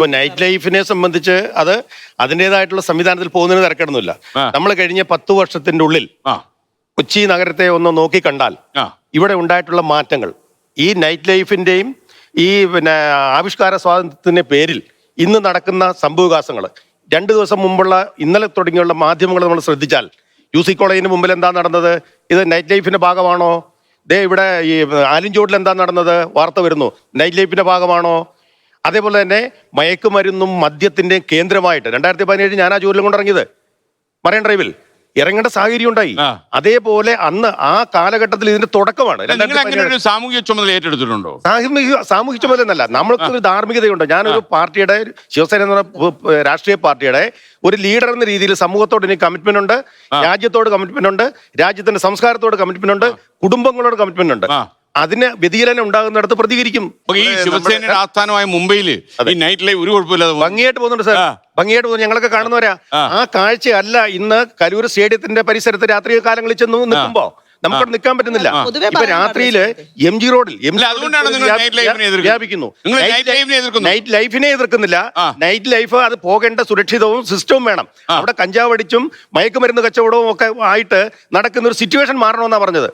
ഇപ്പൊ നൈറ്റ് ലൈഫിനെ സംബന്ധിച്ച് അത് അതിൻ്റെതായിട്ടുള്ള സംവിധാനത്തിൽ പോകുന്നതിന് തിരക്കിടുന്നില്ല. നമ്മൾ കഴിഞ്ഞ 10 വർഷത്തിന്റെ ഉള്ളിൽ കൊച്ചി നഗരത്തെ ഒന്ന് നോക്കി കണ്ടാൽ ഇവിടെ ഉണ്ടായിട്ടുള്ള മാറ്റങ്ങൾ, ഈ നൈറ്റ് ലൈഫിന്റെയും ഈ ആവിഷ്കാര സ്വാതന്ത്ര്യത്തിന്റെ പേരിൽ ഇന്ന് നടക്കുന്ന സംഭവവികാസങ്ങൾ, 2 ദിവസം മുമ്പുള്ള ഇന്നലെ തുടങ്ങിയുള്ള മാധ്യമങ്ങൾ നമ്മൾ ശ്രദ്ധിച്ചാൽ UC കോളേജിന് മുമ്പിൽ എന്താ നടന്നത്? ഇത് നൈറ്റ് ലൈഫിന്റെ ഭാഗമാണോ? ഇവിടെ ഈ ആലിൻചോട്ടിൽ എന്താ നടന്നത്? വാർത്ത വരുന്നു, നൈറ്റ് ലൈഫിന്റെ ഭാഗമാണോ? അതേപോലെ തന്നെ മയക്കുമരുന്നും മദ്യത്തിന്റെയും കേന്ദ്രമായിട്ട് 2017 ഞാൻ ആ ജോലിയും കൊണ്ടിറങ്ങിയത് മറൈൻ ഡ്രൈവിൽ ഇറങ്ങേണ്ട സാഹചര്യം ഉണ്ടായി. അതേപോലെ അന്ന് ആ കാലഘട്ടത്തിൽ ഇതിന്റെ തുടക്കമാണ്. സാമൂഹിക ചുമതല ഏറ്റെടുത്തിട്ടുണ്ടോ? സാമൂഹിക ചുമതല എന്നല്ല, നമ്മൾക്കൊരു ധാർമ്മികതയുണ്ട്. ഞാനൊരു പാർട്ടിയുടെ, ശിവസേന എന്ന രാഷ്ട്രീയ പാർട്ടിയുടെ ഒരു ലീഡർ എന്ന രീതിയിൽ സമൂഹത്തോട് എനിക്ക് കമ്മിറ്റ്മെന്റ് ഉണ്ട്, രാജ്യത്തോട് കമ്മിറ്റ്മെന്റ് ഉണ്ട്, രാജ്യത്തിന്റെ സംസ്കാരത്തോട് കമ്മിറ്റ്മെന്റ് ഉണ്ട്, കുടുംബങ്ങളോട് കമ്മിറ്റ്മെന്റ് ഉണ്ട്. അതിന് വ്യതിചലനം ഉണ്ടാകുന്നിടത്ത് പ്രതികരിക്കും. ഈ ശിവസേനയുടെ ആസ്ഥാനമായ മുംബൈയില് ഈ നൈറ്റ് ലൈഫ് ഒരു കുഴപ്പമില്ലാതെ ഭംഗിയായിട്ട് പോകുന്നുണ്ട് സാർ, ഭംഗിയായിട്ട് പോകുന്നു. ഞങ്ങളൊക്കെ കാണുന്നവരാ. ആ കാഴ്ചയല്ല ഇന്ന് കരൂർ സ്റ്റേഡിയത്തിന്റെ പരിസരത്ത് രാത്രി കാലങ്ങളിൽ ചെന്ന് നിൽക്കുമ്പോ നമുക്കവിടെ നിൽക്കാൻ പറ്റുന്നില്ല. ഇപ്പൊ രാത്രിയില് MG റോഡിൽ വ്യാപിക്കുന്നു. നൈറ്റ് ലൈഫിനെ എതിർക്കുന്നില്ല. നൈറ്റ് ലൈഫ് അത് പോകേണ്ട സുരക്ഷിതവും സിസ്റ്റവും വേണം. അവിടെ കഞ്ചാവ് അടിച്ചും മയക്കുമരുന്ന് കച്ചവടവും ഒക്കെ ആയിട്ട് നടക്കുന്ന ഒരു സിറ്റുവേഷൻ മാറണമെന്നാ പറഞ്ഞത്.